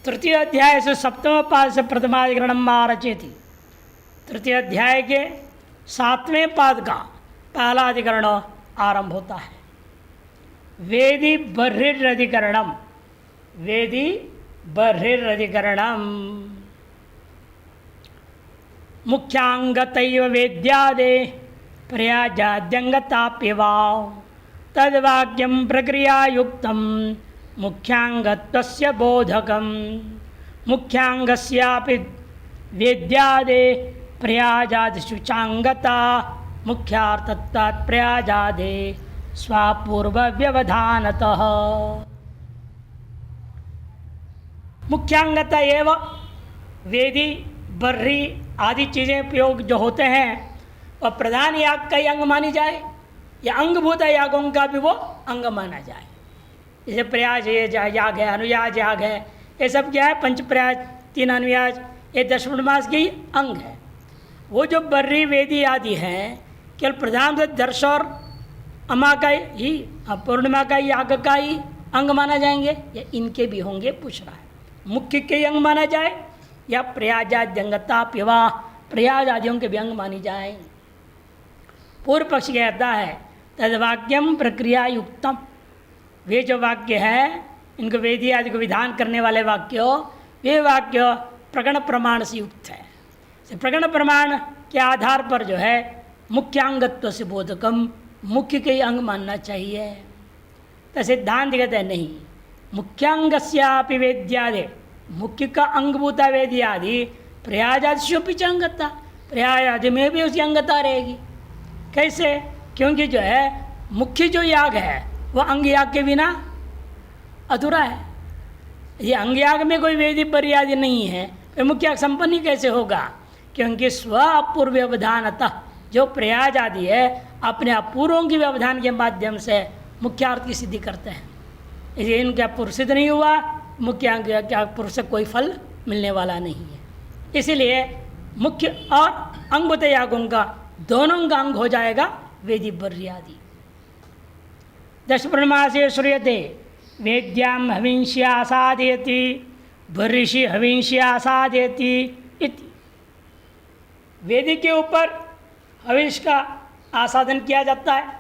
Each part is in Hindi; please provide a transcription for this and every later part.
तृतीय अध्याय से सप्तम पाद से प्रथमाधिकरण आरचेति। तृतीय अध्याय के 7वें पाद का पहला अधिकरण आरंभ होता है। वेदी बर्हिरधिकरणम, वेदी बर्हिरधिकरणम मुख्यांगतैव वेद्यादे प्रयाजाद्यंगताप्यवाव तद्वाक्यम प्रक्रियायुक्तम मुख्यांगत्वस्य बोधकम मुख्यांगस्यापि वेद्यादे प्रयाजादिशुचांगता मुख्यार्थत्वात् प्रयाजादे स्वापूर्वव्यवधानतः। मुख्यांगता एवं वेदी बर्री आदि चीज़ें उपयोग जो होते हैं वह प्रधान याग का ही अंग मानी जाए या अंगभूत यागों का भी वो अंग माना जाए। जैसे प्रयाज याग है, अनुयाज याग है, ये सब क्या है? पंच प्रयाज, 3 अनुयाज, ये दशममास के ही अंग है। वो जो बर्री वेदी आदि हैं केवल प्रधान दर्श और अमा का ही, पूर्णिमा का याग का ही अंग माना जाएंगे या इनके भी होंगे, पूछ रहा है। मुख्य के ही अंग माना जाए या प्रयाजाद्यंगता विवाह प्रयाज आदियों के भी अंग मानी जाए। पूर्व पक्ष कहता है तद्वाक्यम प्रक्रिया युक्तम, वे जो वाक्य है इनको वेदी आदि को विधान करने वाले वाक्य, वे वाक्य प्रगण प्रमाण से युक्त है। प्रगण प्रमाण के आधार पर जो है मुख्यांगत्व से बोधकम, मुख्य के ही अंग मानना चाहिए। तो सिद्धांत कहते हैं नहीं, मुख्यांगस्यापि वेद्यादि, मुख्य का अंगभूता वेदी आदि प्रयाजादिशोपि च अंगता, प्रयाज आदि में भी उसकी अंगता रहेगी। कैसे? क्योंकि जो है मुख्य जो याग है वह अंग याग के बिना अधूरा है। ये अंग याग में कोई वेदी बर्री आदि नहीं है तो मुख्य याग संपन्न ही कैसे होगा? क्योंकि स्व अपूर्व व्यवधानतः, जो प्रयाज आदि है अपने अपूर्वों की व्यवधान के माध्यम से मुख्यार्थ की सिद्धि करते हैं। इसलिए इनका पूर्व सिद्ध नहीं हुआ, मुख्य अंग क्या पूर्व से कोई फल मिलने वाला नहीं है। इसीलिए मुख्य और अंगभूत यागों का दोनों का अंग हो जाएगा वेदी बर्री आदि। दशपूर्णमासे श्रूयते वेद्याम हविष्या साधयति बर्हिषि हविष्या साधयति इति। वेदी के ऊपर हविष का आसाधन किया जाता है।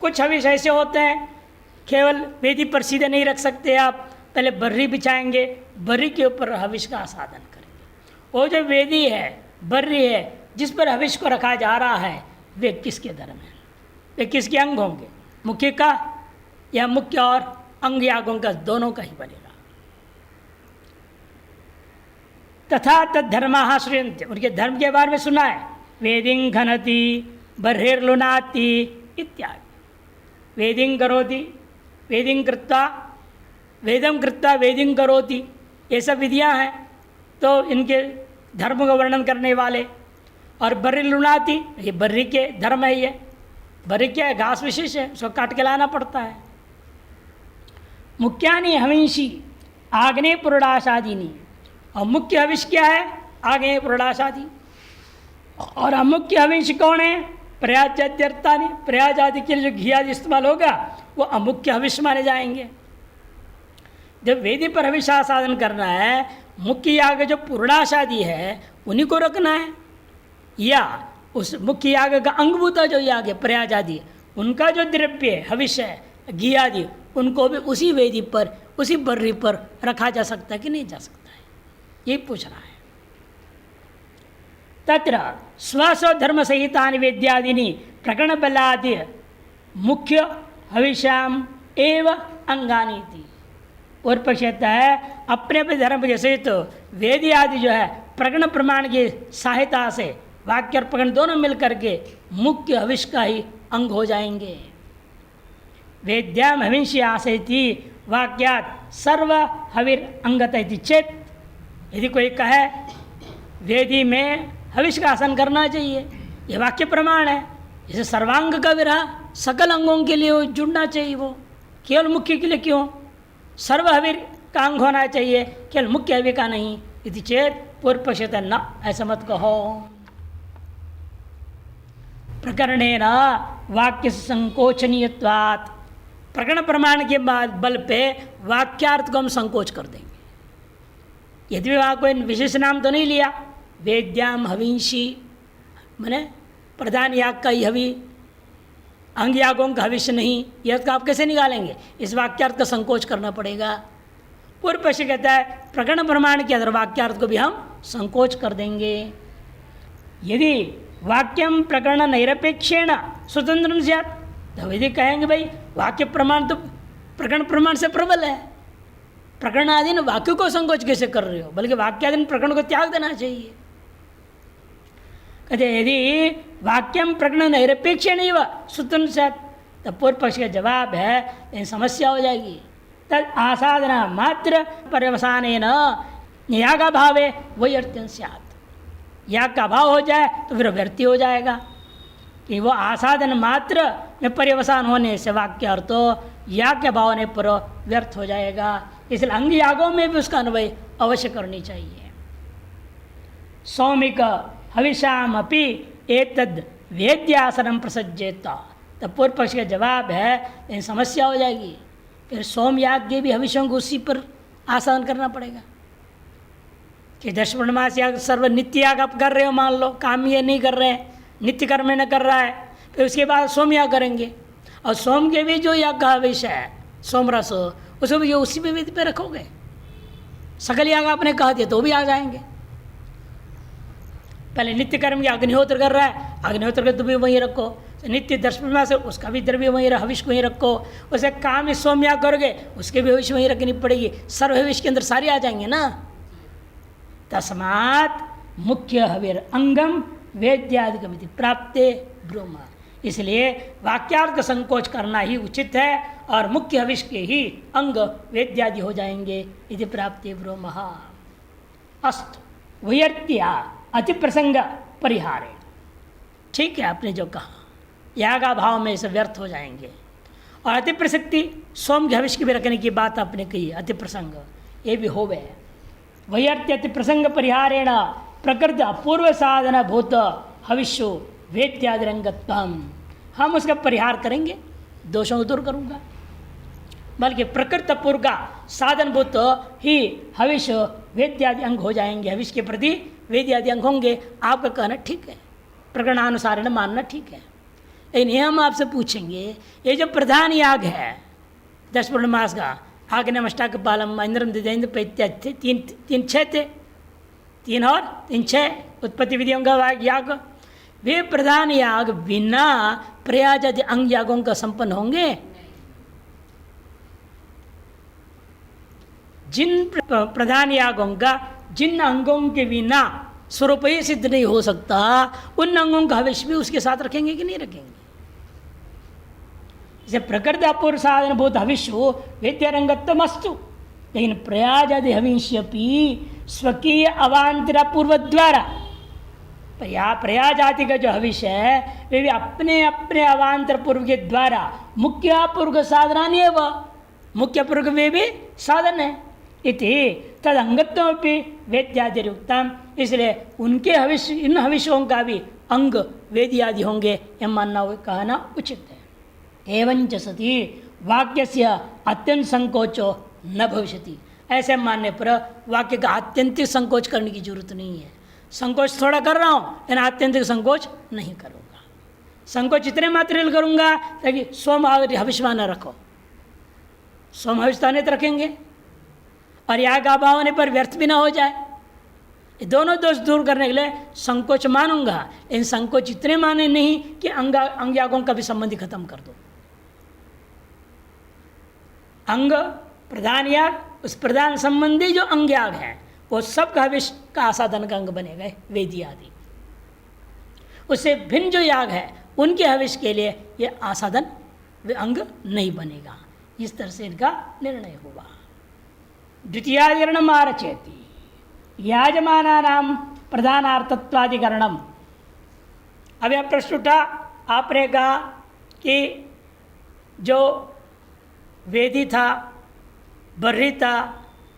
कुछ हविष ऐसे होते हैं केवल वेदी पर सीधे नहीं रख सकते आप, पहले बर्री बिछाएंगे, बर्री के ऊपर हविष का आसाधन करेंगे। वो जो वेदी है, बर्री है, जिस पर हविष को रखा जा रहा है, वे किसके धर्म है? वे किसके अंग होंगे? मुख्य का या मुख्य और अंग यागों का दोनों का ही बनेगा। तथा तद्धर्मा श्रूयन्ते, उनके धर्म के बारे में सुना है। वेदिं घनति बर्हिर्लुनाति इत्यादि। वेदिं करोति, वेदिं कृत्वा, वेदं कृत्वा वेदिं करोति, ये सब विधियां हैं तो इनके धर्म का वर्णन करने वाले। और बर्हिर्लुनाति, ये बर्री के धर्म है। ये बर्री क्या है? घास विशेष है, उसको काट के लाना पड़ता है। मुख्यानि हविषि आग्नेय पुरुषादीनी, और मुख्य हविष क्या है? आग्नेय पुरुषादि। और अमुख्य हविष कौन है? प्रयाजाद्यर्थानि, प्रयाज आदि के लिए जो घी आदि इस्तेमाल होगा वो अमुख्य हविष माने जाएंगे। जब वेदी पर हविष आसाधन करना है, मुख्य याग जो पूर्णाशादी है उन्हीं को रखना है, या उस मुख्य याग का अंगभूता जो याग है प्रयाज आदि, उनका जो द्रव्य हविष है घी आदि, उनको भी उसी वेदी पर, उसी बर्री पर रखा जा सकता है कि नहीं जा सकता है, ये पूछ रहा है। तत्र स्वस्व धर्म सहितानि वेद्यादीनि प्रकरण बलादि मुख्य हविष्याम एव अंगानी थी। और पक्षता है अपने अपने धर्म के सहित तो वेदी आदि जो है प्रकरण प्रमाण की सहायता से वाक्य और प्रकरण दोनों मिलकर के मुख्य हविष का ही अंग हो जाएंगे। वेद्याम हविष्य आसयति वाक्यात सर्व हविर अंगत इति चेत, यदि कोई कहे वेदी में हविष का आसन करना चाहिए, यह वाक्य प्रमाण है। जैसे सर्वांग का विरह सकल अंगों के लिए जुड़ना चाहिए, वो केवल मुख्य के लिए क्यों? सर्व हविर का अंग होना चाहिए, केवल मुख्य हवि का नहीं। इति चेत पूर्व पक्षत न, ऐसा मत कहो। प्रकरणेन वाक्य संकोचनीयत्वात्, प्रकरण प्रमाण के बाद बल पे वाक्यार्थ को हम संकोच कर देंगे। यदि भी वहाँ कोई विशेष नाम तो नहीं लिया, वेद्याम हविंशी माने प्रधान याग का ही हवि, अंग यागों का हविष्य नहीं, यह तो आप कैसे निकालेंगे? इस वाक्यार्थ का संकोच करना पड़ेगा। पूर्व पक्ष कहता है प्रकरण प्रमाण के अंदर वाक्यार्थ को भी हम संकोच कर देंगे। यदि वाक्यम प्रकरण निरपेक्षेण स्वतंत्र स्यात्, तो यदि कहेंगे भाई वाक्य प्रमाण तो प्रकरण प्रमाण से प्रबल है, प्रकरणाधीन वाक्य को संकोच कैसे कर रहे हो, बल्कि वाक्याधीन प्रकरण को त्याग देना चाहिए। कहते यदि वाक्यम प्रकरण निरपेक्ष नहीं हुआ स्वतंत्र स्यात्, तब पूर्व पक्ष का जवाब है इन समस्या हो जाएगी। तद आसाधना मात्र पर्यवसानेन याग भावे वही अर्थ्यं स्यात्, याग का अभाव हो जाए तो फिर व्यर्थी हो जाएगा कि वो आसाधन मात्र में पर्यवसान होने से वाक्य अर्थ याग के अभाव होने पर व्यर्थ हो जाएगा। इसलिए अंग यागों में भी उसका अन्वय अवश्य करनी चाहिए। सौमिक हविषाम अपि एतद् वेद्यासनम प्रसज्जेत, तब पूर्व पक्ष का जवाब है इन समस्या हो जाएगी, फिर सोम याग के भी हविषों को उसी पर आसन करना पड़ेगा कि 10 पूर्णमास याग सर्व नित्य याग आप कर रहे हो, मान लो काम ये नहीं कर रहे हैं, नित्य कर्म न कर रहा है, फिर उसके बाद सोम याग करेंगे और सोम के भी जो याग का हविष है सोम रस, उसको भी उसी पे विधि पे रखोगे। सकल याग आपने कह दिया तो भी आ जाएंगे। पहले नित्य कर्म के अग्निहोत्र कर रहा है, अग्निहोत्र का तो भी वहीं रखो, नित्य 10 पूर्णिमा से उसका भी द्रव्य वहीं हविष को वहीं रखो, उसे काम सोम याग करोगे उसके भी हविष वहीं रखनी पड़ेगी, सर्व हविष के अंदर सारे आ जाएंगे ना। तस्मात् मुख्य हविर अंगम वेद्यादिकमिति प्राप्ते ब्रह्म, इसलिए वाक्यार्थ का संकोच करना ही उचित है और मुख्य हविष के ही अंग वेद्यादि हो जाएंगे। इति प्राप्ते ब्रह्म। अस्तु वैयर्त्या अति प्रसंग परिहारे, ठीक है आपने जो कहा, यागा भाव में से व्यर्थ हो जाएंगे। और अति प्रसक्ति सोम के हविष की भी रखने की बात आपने कही, अति प्रसंग ये भी हो गए। वैयर्त्य अति प्रसंग परिहारेण प्रकृति अपूर्व साधन भूत हविष्यो वेद्यादिरंगत्वम, हम उसका परिहार करेंगे, दोषों को दूर करूँगा, बल्कि प्रकृति अपूर्व का साधन भूत ही हविष वेद्यादि अंग हो जाएंगे, हविष के प्रति वेद्यादि अंग होंगे। आपका कहना ठीक है, प्रकरणानुसार मानना ठीक है। लेकिन हम आपसे पूछेंगे ये जो प्रधान याग है 10 पूर्णमास का, आग्नेय अष्टाक पालम इंद्रम दिदेन्द्र पैत्य तीन 6 थे, 3 और 3 6 उत्पत्ति विधियों का याग, वे प्रधान याग बिना प्रयाजादि अंग यागों का संपन्न होंगे? जिन प्रधान यागों का जिन अंगों के बिना स्वरूप ही सिद्ध नहीं हो सकता, उन अंगों का हविष भी उसके साथ रखेंगे कि नहीं रखेंगे? जैसे प्रकृति अपूर्व साधन भूत हविष हो वेद्यारंगत्वम अस्तु, लेकिन प्रयाजादि हविष्यपि स्वकीय अवांतरा पूर्व द्वारा, प्रयाजाति का जो हविष है वे भी अपने अपने अवांतर पूर्व के द्वारा मुख्य पूर्व साधना नहीं है, वह मुख्य पूर्व में भी साधन है। इति तद अंगत्वमपि वेद्यादिरुक्तम, इसलिए उनके हविष इन हविषों का भी अंग वेद्यादि होंगे, यह मानना कहना उचित है। एवं च सति वाक्यस्य अत्यंत संकोचो न भविष्यति, ऐसे मानने पर वाक्य का आत्यंतिक संकोच करने की जरूरत नहीं है। संकोच थोड़ा कर रहा हूँ लेकिन आत्यंतिक संकोच नहीं करूँगा। संकोच इतने मात्र करूँगा ताकि सोम हविष न रखो, सोम हविष तो रखेंगे और याग अभाव होने पर व्यर्थ भी ना हो जाए। ये दोनों दोष दूर करने के लिए संकोच मानूंगा, लेकिन संकोच इतने माने नहीं कि अंग यागों का भी संबंधी खत्म कर दो। अंग प्रधान याग, उस प्रधान संबंधी जो अंग याग है वो सब का हविष का आसाधन का अंग बनेगा वेदी आदि। उससे भिन्न जो याग है उनके हविष के लिए ये आसाधन वे अंग नहीं बनेगा। इस तरह से इनका निर्णय हुआ। द्वितीयाधिकरणम आरचयति याजमानानाम प्रधानार्थत्वाधिकरणम। अब यह प्रश्न उठा, आपने कहा कि जो वेदी था, बर्री था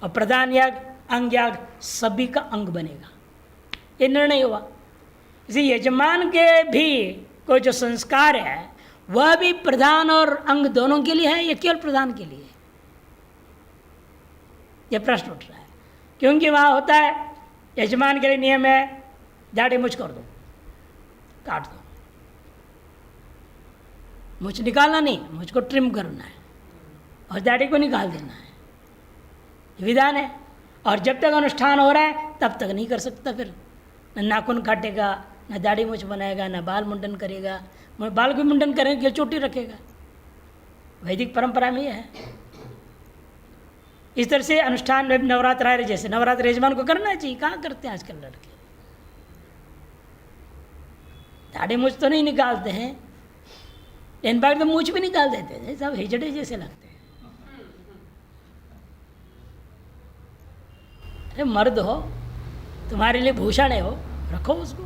और प्रधान याग अंग याग सभी का अंग बनेगा, ये निर्णय हुआ। इसी यजमान के भी कोई जो संस्कार है वह भी प्रधान और अंग दोनों के लिए है या केवल प्रधान के लिए? यह प्रश्न उठ रहा है। क्योंकि वहाँ होता है यजमान के लिए नियम है दाढ़ी मूछ कर दो, काट दो, मूछ निकालना नहीं, मुझको ट्रिम करना है और दाढ़ी को निकाल देना है, विधान है। और जब तक अनुष्ठान हो रहा है तब तक नहीं कर सकता, फिर न नाखून काटेगा, न दाढ़ी मूछ बनाएगा, न बाल मुंडन करेगा। बाल को मुंडन करेंगे कि चोटी रखेगा, वैदिक परंपरा में यह है। इस तरह से अनुष्ठान में नवरात्र है, जैसे नवरात्र यजमान को करना चाहिए, कहाँ करते हैं आजकल लड़के, दाढ़ी मूछ तो नहीं निकालते हैं, इन बार तो मूछ भी निकाल देते हैं, सब हिजड़े जैसे लगते हैं। अरे मर्द हो, तुम्हारे लिए भूषण है, हो रखो उसको।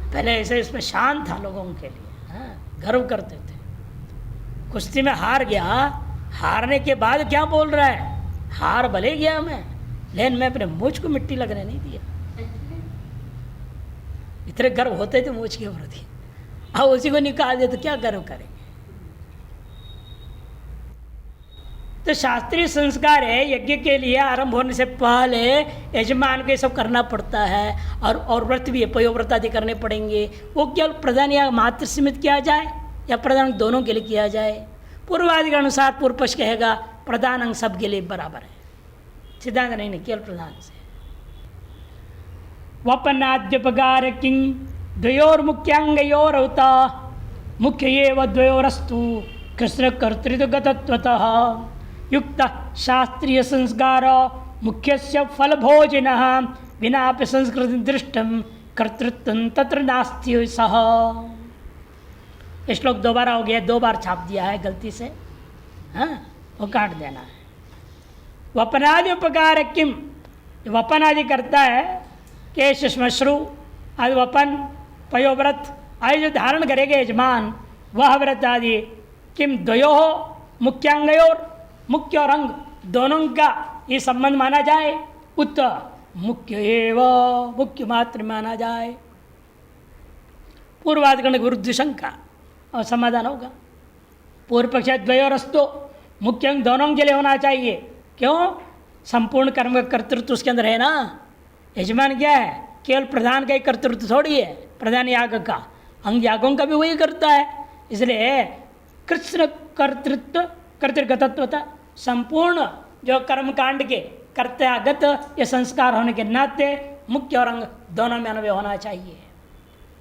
पहले ऐसे इसमें शान था लोगों के लिए, हाँ, गर्व करते थे। कुश्ती में हार गया, हारने के बाद क्या बोल रहा है, हार भले गया मैं, लेकिन मैं अपने मूछ को मिट्टी लगने नहीं दिया। इतने गर्व होते थे मूछ के प्रति, अब उसी को निकाल दे तो क्या गर्व करेंगे। तो शास्त्रीय संस्कार है, यज्ञ के लिए आरंभ होने से पहले यजमान को ये सब करना पड़ता है, और व्रत भी है, पयोव्रत आदि करने पड़ेंगे। वो केवल प्रधान या मात्र सीमित किया जाए या प्रधान दोनों के लिए किया जाए। पूर्वादि के अनुसार पूर्व पक्ष कहेगा प्रधान अंग सब के लिए बराबर है, सिद्धांत नहीं, केवल प्रधान से। वपनाद्युपकार किंग द्वयोर्मुख्यांगयोरवता मुख्य एव द्वयोरस्तु कृष्ण कर्तृत्वगतत्वतः युक्त शास्त्रीय संस्कार मुख्यस्य फलभोजिनः विनापि संस्कृति दृष्टम कर्तृत्वं तत्र नास्ति सह। श्लोक दोबारा हो गया, 2 बार छाप दिया है गलती से, हाँ, वो काट देना है। वपनादि उपकार किम, वपन आदि करता है, केश श्मश्रु आदि वपन पयोव्रत आदि जो धारण करेगा यजमान, वह व्रत आदि किम द्वयो मुख्यांगयोर, मुख्य और अंग दोनों का ये संबंध माना जाए, उत मुख्य एव, मुख्य मात्र माना जाए। पूर्वाधिकरण विरुद्ध शंका और समाधान होगा। पूर्व पक्ष द्वयोरस्तु, मुख्य अंग दोनों के लिए होना चाहिए। क्यों? संपूर्ण कर्म का कर्तृत्व उसके अंदर है ना। यजमान क्या है? केवल प्रधान का ही कर्तृत्व थोड़ी है, प्रधान याग का, अंग यागों का भी वही करता है। इसलिए कृष्ण कर्तृत्व कर्तृगतत्वता, संपूर्ण जो कर्मकांड के कर्तव्यागत ये संस्कार होने के नाते मुख्य और अंग दोनों में अन्वय होना चाहिए।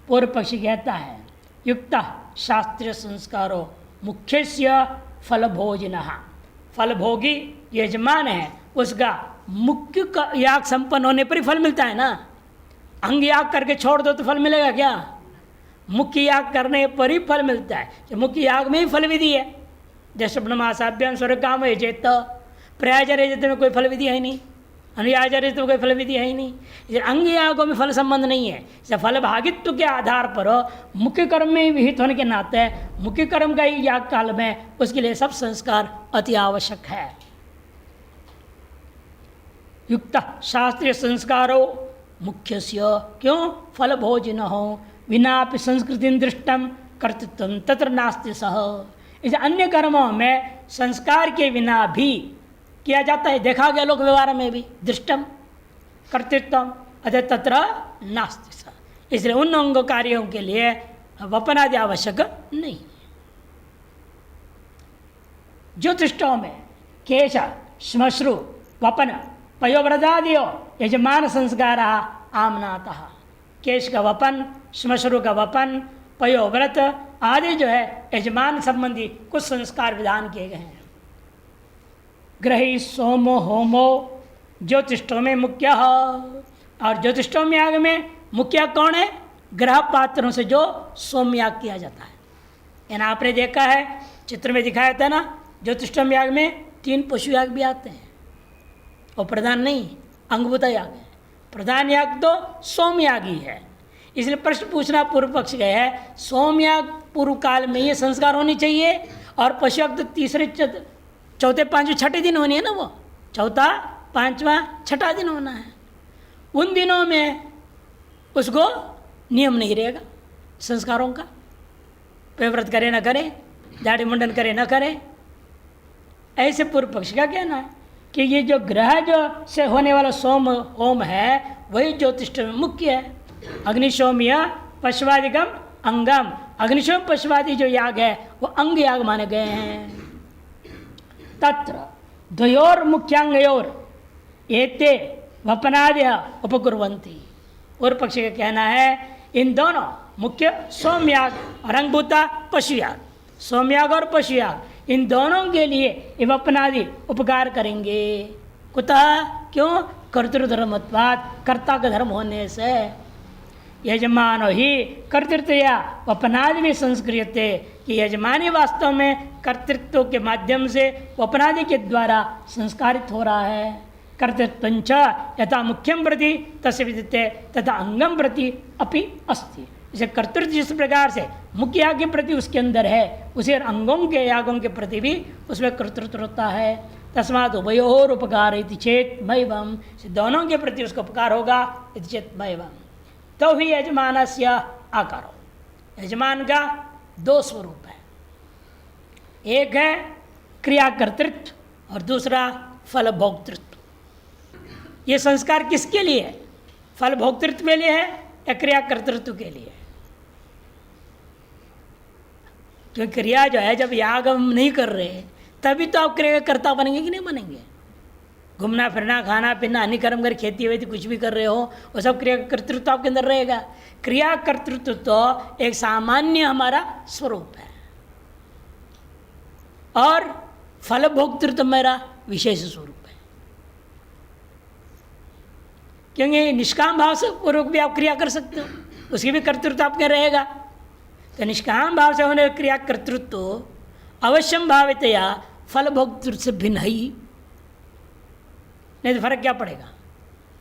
पूर्व पक्षी कहता है युक्त शास्त्रीय संस्कारो मुख्यस्य फलभोजिनः, फलभोगी यजमान है, उसका मुख्य का याग संपन्न होने पर ही फल मिलता है ना। अंग याग करके छोड़ दो तो फल मिलेगा क्या? मुख्य याग करने पर ही फल मिलता है। जो मुख्य याग में ही फल विधि है, जैसे ब्रह्मासाभ्याम स्वर्ग काम है चेत, प्रयाजरित में कोई फल विधि है ही नहीं, अनुयाजरित में कोई फल विधि है ही नहीं। इसलिए अंग यागों में फल संबंध नहीं है। इसलिए फल भागित्व के आधार पर मुख्य कर्म में विहित होने के नाते मुख्य कर्म का ही याग काल में उसके लिए सब संस्कार अति आवश्यक है। युक्त शास्त्रीय संस्कारो मुख्यस्य, क्यों? फल भोजिन हो विनापि संस्कृति दृष्टम कर्तृत्व तत्र नास्ति सह। इसे अन्य कर्मों में संस्कार के बिना भी किया जाता है, देखा गया लोक व्यवहार में भी, दृष्टम कर्तृत्वम अतः तत्र नास्ति सह। इसलिए उन अंग कार्यों के लिए वपनादि आवश्यक नहीं। ज्योतिषों में केश श्मश्रु वपन पयोव्रतादियो यजमान संस्कार आमनातः, केश का वपन, श्मश्रु का वपन, पयोव्रत आदि जो है यजमान संबंधी कुछ संस्कार विधान किए गए हैं। ग्रही सोमो होमो ज्योतिषों में मुख्य, और ज्योतिषों में याग में मुख्य कौन है? ग्रह पात्रों से जो सोम याग किया जाता है। यानी आपने देखा है चित्र में दिखाया था ना, ज्योतिषों याग में 3 पशु याग भी आते हैं, और प्रधान नहीं, अंगभूत याग है। प्रधान याग तो सोमयाग ही है। इसलिए प्रश्न पूछना पूर्व पक्ष गया है, सोमयाग पूर्व काल में ये संस्कार होनी चाहिए, और पशु याग तो तीसरे चौथे पांचवें छठे दिन होनी है ना, वो चौथा पांचवा छठा दिन होना है। उन दिनों में उसको नियम नहीं रहेगा संस्कारों का, पयव्रत करे न करे, दाढ़ी मुंडन करे न करे, ऐसे पूर्व पक्ष का कहना है कि ये जो ग्रह जो से होने वाला सोम होम है वही ज्योतिष में मुख्य है। अग्निशोम्य पशुवादिकम अंगम, अग्निशोम पशुवादी जो याग है वो अंग याग माने गए हैं। तत्र द्वयोर मुख्यांगयोर एते वपनादय उपकुर्वन्ति। और पक्ष का कहना है इन दोनों मुख्य सोमयाग और अंगभूता पशुयाग, सोमयाग और पशुयाग इन दोनों के लिए ये वपनादि उपकार करेंगे। कुतः क्यों? कर्तृधर्मत्वात्, कर्ता का धर्म होने से। यजमानो ही कर्तृत्वया वपनादि में संस्क्रियते, कि यजमानी वास्तव में कर्तृत्व के माध्यम से वपनादि के द्वारा संस्कारित हो रहा है। कर्तृत्वंच यथा मुख्यम प्रति तस्य विदिते तथा अंगम प्रति अपि अस्ति। इसे कर्तृत्व जिस प्रकार से मुख्य याग के प्रति उसके अंदर है, उसे अंगों के यागों के प्रति भी उसमें कर्तृत्व होता है। तस्मात् उभयोर उपकार इति चेत मैवम, दोनों के प्रति उसका उपकार होगा इति चेत मैवम। तो भी यजमानस्य आकारो, यजमान का दो स्वरूप है, एक है क्रिया कर्तृत्व और दूसरा फल भोक्तृत्व। ये संस्कार किसके लिए है? फल भोक्तृत्व के लिए है या क्रिया कर्तृत्व के लिए? क्योंकि क्रिया जो है जब याग हम नहीं कर रहे तभी तो आप क्रिया कर्ता बनेंगे कि नहीं बनेंगे? घूमना फिरना खाना पीना अन्य कर्म कर खेती वेती कुछ भी कर रहे हो वो सब क्रिया कर्तृत्व आपके अंदर रहेगा। क्रिया कर्तृत्व तो एक सामान्य हमारा स्वरूप है और फल भोक्तृत्व मेरा विशेष स्वरूप है। क्योंकि निष्काम भाव से पूर्वक भी आप क्रिया कर सकते हो, उसकी भी कर्तृत्व आपके रहेगा। तो निष्काम भाव से होने क्रिया कर्तृत्व अवश्यम भावितया फल भोक्तृत्व से भिन्न ही, नहीं तो फर्क क्या पड़ेगा?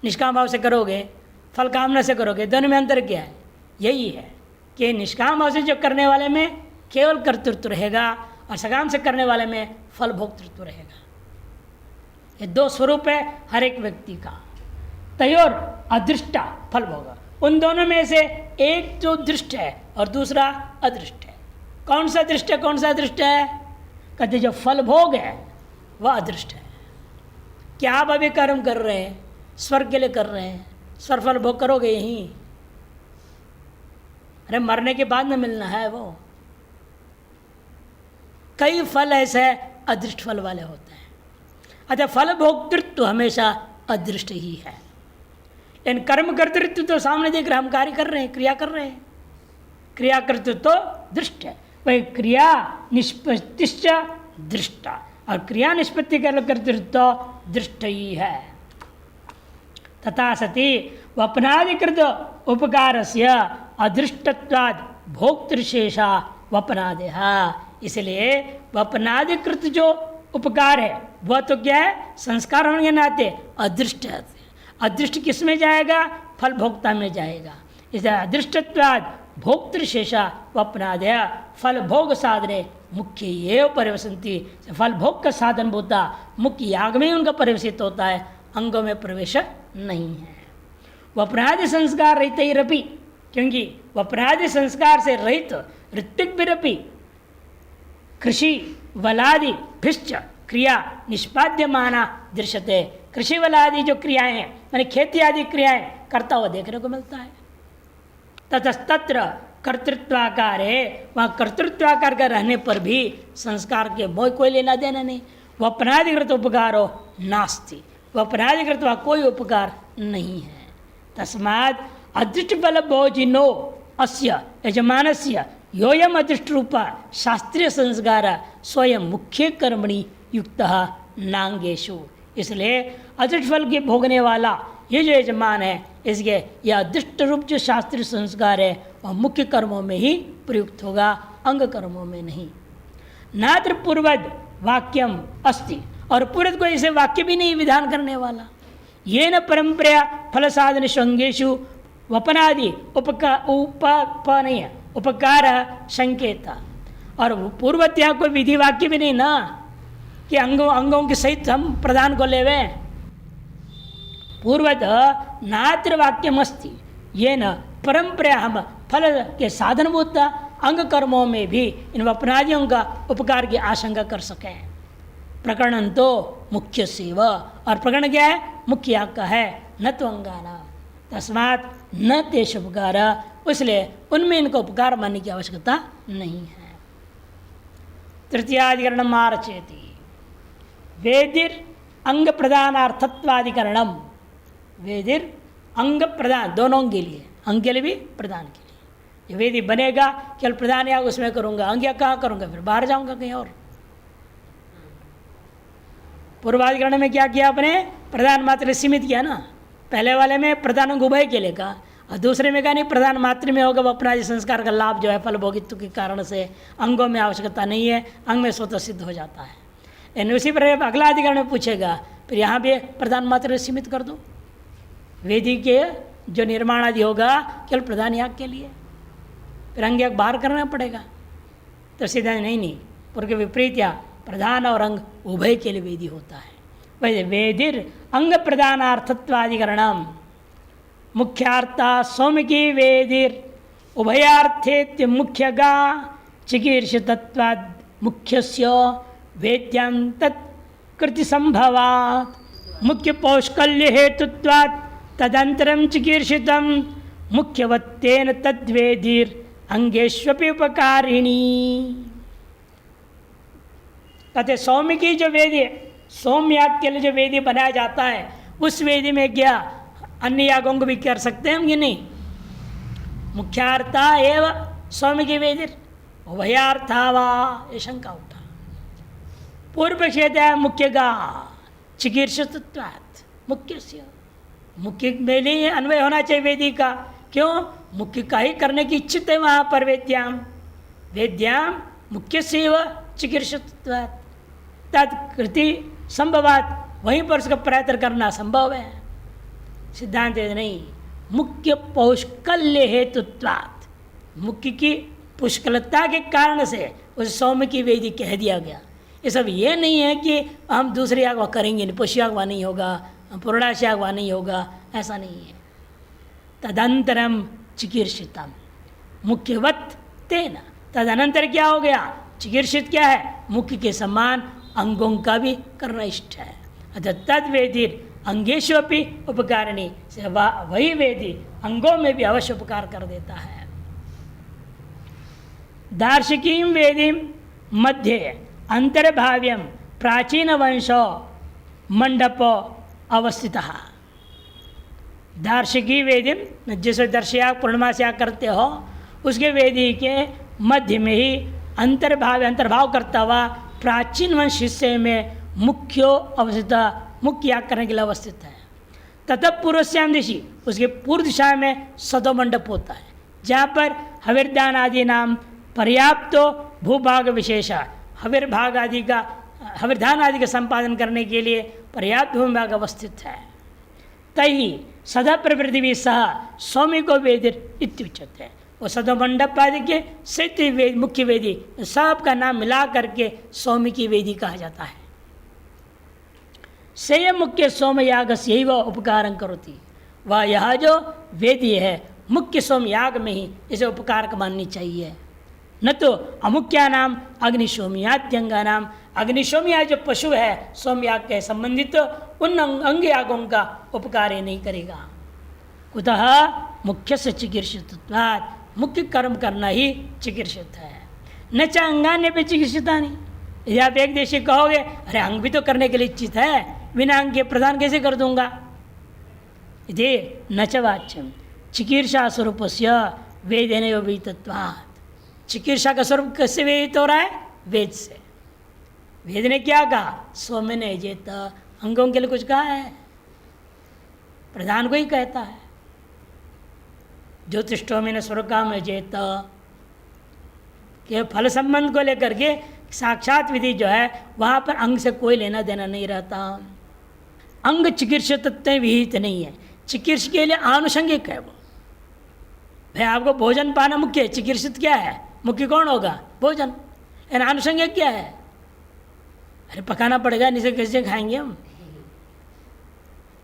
निष्काम भाव से करोगे फल कामना से करोगे, दोनों में अंतर क्या है? यही है कि निष्काम भाव से जो करने वाले में केवल कर्तृत्व रहेगा और सकाम से करने वाले में फल भोक्तृत्व रहेगा। ये दो स्वरूप है हर एक व्यक्ति का। तयोर अदृष्टा फल भोग, उन दोनों में से एक जो दृष्ट है और दूसरा अदृष्ट है। कौन सा दृष्ट है कौन सा अदृष्ट है? कहते जो फल भोग है वह अदृष्ट है। क्या आप अभी कर्म कर रहे हैं, स्वर्ग के लिए कर रहे हैं, स्वर्ग फल भोग करोगे यहीं? अरे मरने के बाद में मिलना है वो। कई फल ऐसे अदृष्ट फल वाले होते हैं। अतः फल भोक्तृत्व हमेशा अदृष्ट ही है। लेकिन कर्म कर्तृत्व तो सामने देख रहे, हम कार्य कर रहे हैं, क्रिया कर रहे हैं, क्रिया कर्तृत्व तो दृष्ट है। वही क्रिया निष्पत्तिश्च दृष्टा, और क्रिया निष्पत्ति का कर्तृत्व दृष्ट ही है। तथा सति वपनादिकृत उपकारस्य अदृष्टत्वाद भोक्तृशेषा वपनादेह। इसलिए वपनादिकृत जो उपकार है वह तो क्या है? संस्कार होने के नाते अदृष्ट है। अदृष्ट किस में जाएगा? फल भोक्ता में जाएगा। इसलिए अदृष्टत्वाद भोक्तृशेषा वपनादेह। फल भोग साधने मुख्य ये परिवसंती, फल भोग का साधन होता मुख्य याग में उनका परिवेशित होता है, अंगों में प्रवेश नहीं है। वपनादि संस्कार रहित ही रपी, क्योंकि वपनादि संस्कार से रहित ऋत्विक विरपी कृषि वलादि भिश्च क्रिया निष्पाद्यमाना दृश्यते। कृषि वलादि जो क्रियाएं हैं माने खेती आदि क्रियाएं करता हुआ देखने को मिलता है। ततस्तत्र कर्तृत्वाकार है, वहाँ कर्तृत्वाकार का रहने पर भी संस्कार के मोह कोई लेना देना नहीं। वपनाधिकृत उपकारो नास्ति, वपनाधिकृत वहाँ कोई उपकार नहीं है। तस्मात् अदृष्ट फल भोजिनो अस्य यजमानस्य योयम अदृष्ट रूपा शास्त्रीय संस्कार स्वयं मुख्य कर्मणि युक्त नांगेशु। इसलिए अदृष्ट फल के भोगने वाला ये जो यजमान है, इसके यह अदृष्ट रूप जो शास्त्रीय संस्कार है वह मुख्य कर्मों में ही प्रयुक्त होगा, अंग कर्मों में नहीं। नात्र पूर्वद वाक्यम अस्ति, और पूर्व को ऐसे वाक्य भी नहीं विधान करने वाला। ये न परंपरा फल साधन संगेशु वपनादि उपपनीय उपकार संकेत, और पूर्वत्या कोई विधि वाक्य भी नहीं ना कि अंगों के सहित हम प्रधान को लेवे। पूर्वत नात्र वाक्यमस्ति ये न परंपरा हम फल के साधनभूत अंग कर्मों में भी इन वपनादियों का उपकार की आशंका कर सकें। प्रकरण तो मुख्य सेव, और प्रकरण क्या है? मुख्य याग का है, न तो अंगाना तस्मात् न तेष उपकार, इसलिए उनमें इनको उपकार मानने की आवश्यकता नहीं है। तृतीयाधिकरण मार्चेति वेदिर अंग प्रदानार्थत्वाधिकरणम, वेदिर अंग प्रदान दोनों के लिए, अंग के लिए भी प्रदान के लिए। ये वेदी बनेगा केवल प्रधान याग उसमें करूंगा, अंग याग कहाँ करूंगा? फिर बाहर जाऊंगा कहीं और। पूर्वाधिकरण में क्या किया आपने? प्रधान मात्र सीमित किया ना। पहले वाले में प्रधान अंग उभय के लिए कहा, और दूसरे में कहा नहीं प्रधान मात्र में होगा, वो अपना संस्कार का लाभ जो है फल भोगित्व के कारण से अंगों में आवश्यकता नहीं है, अंग में स्वतः सिद्ध हो जाता है। लेकिन उसी पर अगला अधिकरण में पूछेगा फिर यहाँ भी प्रधान मात्र सीमित कर दो, वेदी के जो निर्माण आदि होगा केवल प्रधान याग के लिए, फिर अंग याग बाहर करना पड़ेगा। तो सीधा नहीं, पूर्व के विपरीत या प्रधान और अंग उभय के लिए वेदी होता है। वैसे वेदिर अंग प्रदानार्थत्वाधिकरणम मुख्यार्था सौमिकी वेदिर उभयार्थेत्य मुख्यगा चिकीर्षितत्वाद मुख्यस्य वेद्यां तत्कृति संभवात् मुख्य पौष्कल्य हेतुत्वात् तदंतरम चिकीर्षितम मुख्यवत्तेन तद्वेदिर अंगेष्वपि उपकारिणी। कहते सौम्य की जो वेदी, सोम याग के लिए जो वेदी बनाया जाता है, उस वेदी में क्या अन्य यागों को भी कर सकते हैं कि नहीं? मुख्यार्था एवं सौम्य की वेदी उभयार्था वा, ये शंका उठा। पूर्व क्षेत्र है मुख्य का चिकीर्षितत्वात् मुख्य, मुख्य में लिए अन्वय होना चाहिए वेदी का। क्यों? मुख्य का ही करने की इच्छित है वहाँ पर। वेद्याम मुख्य से व चिकीर्षितत्वात् तत्कृति संभवात, वहीं पर उसका प्रयत्न करना संभव है। सिद्धांत नहीं, मुख्य पौष्कल्य हेतुत्वात्, मुख्य की पुष्कलता के कारण से उस सौम्य की वेदी कह दिया गया। ये सब ये नहीं है कि हम दूसरे याग वह करेंगे नहीं, पुष्य याग वह नहीं होगा, पूर्णाश याग वह नहीं होगा, ऐसा नहीं है। तदंतरम चिकीर्षितम मुख्यवत तेना, तदनंतर क्या हो गया? चिकीर्षित क्या है? मुख्य के समान अंगों का भी करना इष्ट है। अतः तद वेदिर अंगेष्वपि उपकारिणी, से वही वेदी अंगों में भी अवश्य उपकार कर देता है। दार्शिकीं वेदी मध्य अंतर्भाव्यम प्राचीन वंशो मंडप अवस्थितः। दार्शिकी वेदी जिसे दर्शयाग पूर्णमास करते हो, उसके वेदी के मध्य में ही अंतर्भाव करता हुआ प्राचीन वंश हिस्से में मुख्य अवस्थित, मुख्य याग करने के लिए अवस्थित है। तथा पूर्वश्याम दिशि, उसके पूर्व दिशा में सदो मंडप होता है, जहाँ पर हविर्दान आदि नाम पर्याप्त भूभाग विशेषा, हविर्भाग आदि का, हविर्धान आदि का संपादन करने के लिए पर्याप्त भूभाग अवस्थित है। तही सदा प्रवृत्ति भी सह सौम्य को वेदिर इत्युच्यते, वो सदो मंडप आदि के सत्य वेद, मुख्य वेदी सब का नाम मिला करके सौम्य की वेदी कहा जाता है। से मुख्य सोम याग से ही वह उपकार करोती, वह यह जो वेदी है मुख्य सोम याग में ही इसे उपकार माननी चाहिए, न तो अमुख्या नाम अग्निशोमियाद्यंगा नाम, अग्निशोमिया जो पशु है सोमयाग के संबंधित उन अंग यागों का उपकार नहीं करेगा। कुतः मुख्य से चिकीर्षितत्वात्, मुख्य कर्म करना ही चिकीर्षित है। न च अंगान्य पे चिकीर्षिता नहीं। यदि आप एक देशी कहोगे अरे अंग भी तो करने के लिए इच्छित है, बिना अंग के प्रदान कैसे कर दूंगा? यदि न च वाच्यम चिकीर्षा स्वरूप से वेदेन विदितत्वात्, चिकीर्षा का स्वरूप कैसे वेदित हो रहा है? वेद से। वेद ने क्या कहा? सौम्य ने जेत, अंगों के लिए कुछ कहा है? प्रधान को ही कहता है। ज्योतिष्टोमी ने स्वर्ग काम जेत, के फल संबंध को लेकर के साक्षात विधि जो है वहाँ पर अंग से कोई लेना देना नहीं रहता। अंग चिकीर्षित विहित नहीं है, चिकीर्ष के लिए आनुषंगिक है वो। भाई आपको भोजन पाना मुख्य है, चिकीर्षित क्या है? मुख्य कौन होगा? भोजन। यानी आनुषंगिक क्या है? अरे पकाना पड़ेगा, नहीं से कैसे खाएंगे हम?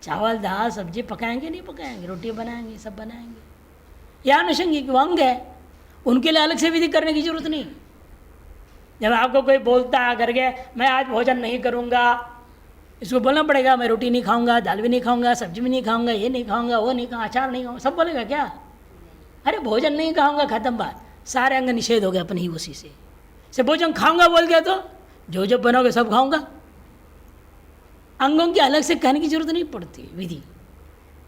चावल दाल सब्जी पकाएंगे नहीं पकाएंगे, रोटी बनाएंगे, सब बनाएंगे। यह आनुषंगिक वो अंग है, उनके लिए अलग से विधि करने की जरूरत नहीं। जब आपको कोई बोलता है करके मैं आज भोजन नहीं करूँगा, इसको बोलना पड़ेगा मैं रोटी नहीं खाऊंगा, दाल भी नहीं खाऊंगा, सब्जी भी नहीं खाऊंगा, ये नहीं खाऊंगा, वो नहीं खाऊंगा, अचार नहीं खाऊंगा, सब बोलेगा क्या? अरे भोजन नहीं खाऊंगा, खत्म बात, सारे अंग निषेध हो गए अपने ही उसी से भोजन खाऊंगा बोल गया तो जो बनोगे सब खाऊंगा। अंगों की अलग से कहने की जरूरत नहीं पड़ती। विधि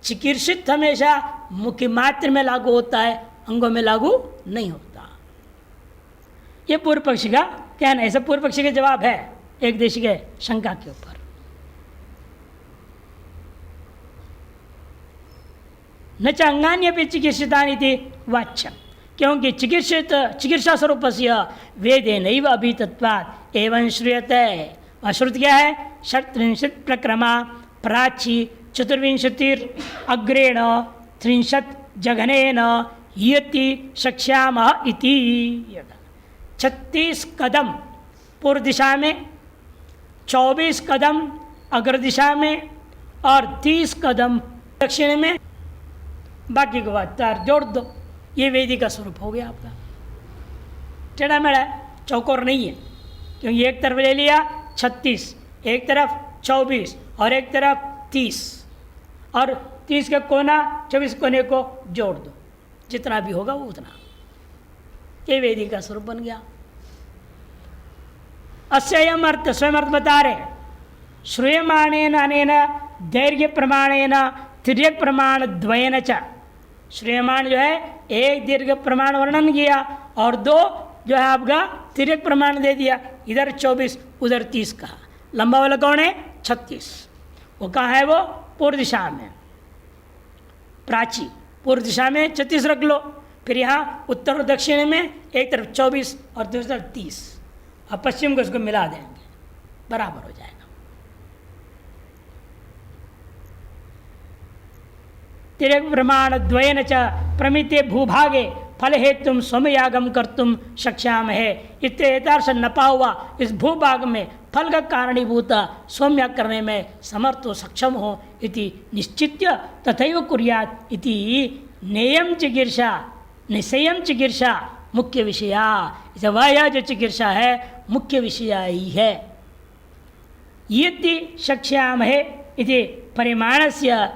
चिकित्सित हमेशा मुख्य मात्र में लागू होता है, अंगों में लागू नहीं होता। ये पूर्व पक्षी का कहना है। सब पूर्व पक्षी का जवाब है एक देशी के शंका के ऊपर। न च अंगान्यपि चिकित्सितानि इति वाच्यम्, क्योंकि चिकित्सा स्वरूप से वेदे नैव अभितत्वात् एवं श्रूयते। श्रुति क्या है? षट्त्रिंशत् प्रक्रमा प्राची चतुर्विंशतिर अग्रेण त्रिंशत् जघनेन यति शक्ष्यामः इति। 36 कदम पूर्व दिशा में, 24 कदम अग्र दिशा में और 30 कदम दक्षिण में, बाकी को बात 4 जोड़ दो, ये वेदी का स्वरूप हो गया आपका। टेढ़ा मेढ़ा चौकोर नहीं है, क्योंकि एक तरफ ले लिया 36, एक तरफ 24 और एक तरफ 30, और 30 का कोना 24 कोने को जोड़ दो, जितना भी होगा वो उतना, ये वेदी का स्वरूप बन गया। अस्ययम अर्थ स्वयं अर्थ बता रहे, श्रूयमाणेन अनेन दैर्घ्य प्रमाणेन तिर्यक प्रमाण द्वयन च। श्रूयमाण जो है एक दीर्घ प्रमाण वर्णन किया और 2 जो है आपका तिर्यक प्रमाण दे दिया, इधर 24 उधर 30 कहा। लंबा वाला कौन है? 36। वो कहाँ है? वो पूर्व दिशा में, प्राची पूर्व दिशा में 36 रख लो, फिर यहाँ उत्तर और दक्षिण में एक तरफ 24 और दूसरी तरफ 30, और पश्चिम को इसको मिला देंगे, बराबर हो जाएगा। तिर्यक प्रमाण द्वयन च प्रमिते भूभागे फल हेतुम सोमयागम कर्तुम शक्ष्यामहे। इत्येतार्थ नपा हुआ इस भूभाग में फल का कारणीभूत सोमयाग करने में समर्थ हो, सक्षम हो इति निश्चित्य तथैव कुर्यात् इति नेयम चिकीर्षा निश्चयम चिकीर्षा मुख्य विषया। इसे वह जो चिकीर्षा है मुख्य विषय ही है। यदि शक्ष्यामहे इति परिमाणस्य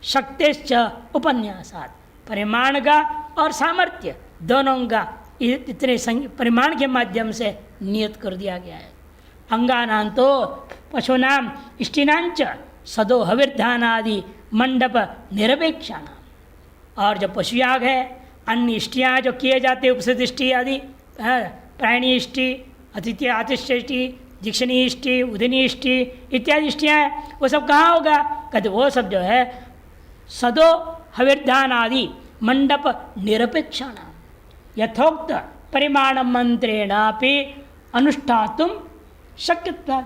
शक्तिश्च उपन्यासात्, परिमाण का और सामर्थ्य दोनों का इतने परिमाण के माध्यम से नियत कर दिया गया है। अंगानां तो पशूनाम इष्टिनांच सदो हविर्धानादि मंडप निरपेक्षाणाम। और जो पशुयाग है, अन्य इष्टियाँ जो किए जाते हैं, उपस्थित इष्टि आदि, प्राणी इष्टि, अतिथि आतिथ्य इष्टि, दीक्षणीय इष्टि, उदनी इष्टि इत्यादि इष्टियाँ हैं, वो सब कहाँ होगा? कहते वो सब जो है सदो हविर्धान आदि मंडप निरपेक्षण यथोक्त परिमाण मंत्रेणापि अनुष्ठातुम शक्यता।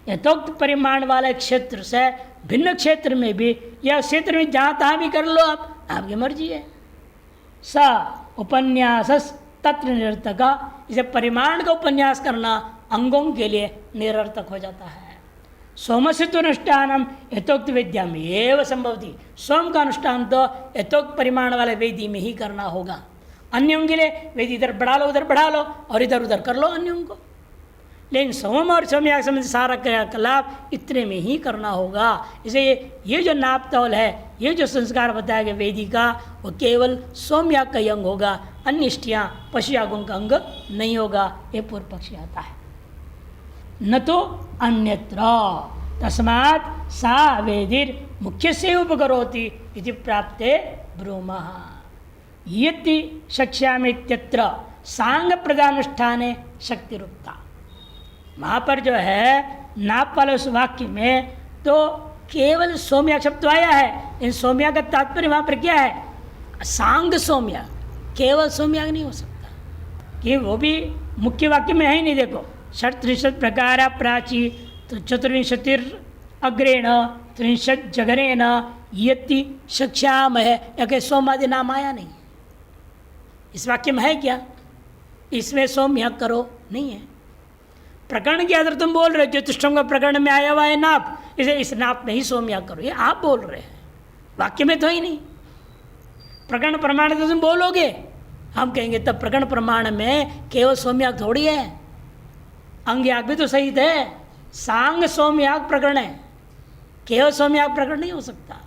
यथोक्त परिमाण वाले क्षेत्र से भिन्न क्षेत्र में भी, या क्षेत्र में जहाँ तहाँ भी कर लो आप, आपकी मर्जी है। स उपन्यास तत्र निरर्थक, इसे परिमाण का उपन्यास करना अंगों के लिए निरर्थक हो जाता है। सोमस्य तो अनुष्ठानम यथोक्त वेद्या में एवं संभवती। सोम का अनुष्ठान तो यथोक्त परिमाण वाले वेदी में ही करना होगा। अन्यों के लिए वेदी इधर बढ़ा लो, उधर बढ़ा लो, और इधर उधर कर लो अन्यों को, लेकिन सोम और सोमयाग संबंधी सारा क्रियाकलाप इतने में ही करना होगा। इसे ये जो नाप तौल है, ये जो संस्कार बताया गया वेदी का, वो केवल सोमयाग का अंग होगा, अन्य इष्टियाँ पशुयागों का अंग नहीं होगा। ये पूर्व पक्षी आता है। न तो अन्यत्र तस्मात् सा वेदिर मुख्य से उपकरोति इति प्राप्ते ब्रूमः। यदि शक्ष्यामित्यत्र सांग प्रदानुष्ठाने शक्ति रूपता। वहाँ पर जो है नाप वाले उस वाक्य में तो केवल सोमयाग शब्द आया है। इन सोमयाग का तात्पर्य वहाँ पर क्या है? सांग सोमयाग, केवल सोमयाग नहीं हो सकता, कि वो भी मुख्य वाक्य में है ही नहीं। देखो, षट्त्रिंशत् प्रकार प्राची तो चतुर्विंशतिर अग्रेण त्रिंशत् जगरेण यति शक्ष्यामहे, या कि सोमादि नाम आया नहीं इस वाक्य में है क्या? इसमें सोमयाग करो नहीं है। प्रकरण के आधार तुम बोल रहे हो, चतुष्टोम का प्रकरण में आया हुआ है नाप, इसे इस नाप में ही सोमयाग करो, ये आप बोल रहे हैं, वाक्य में तो ही नहीं। प्रकरण प्रमाण तो तुम बोलोगे, हम कहेंगे तब प्रकरण प्रमाण में केवल सोमयाग थोड़ी है, अंग याग भी तो सहित है, सांग सोमयाग प्रकरण है, केवल सोमयाग प्रकरण नहीं हो सकता।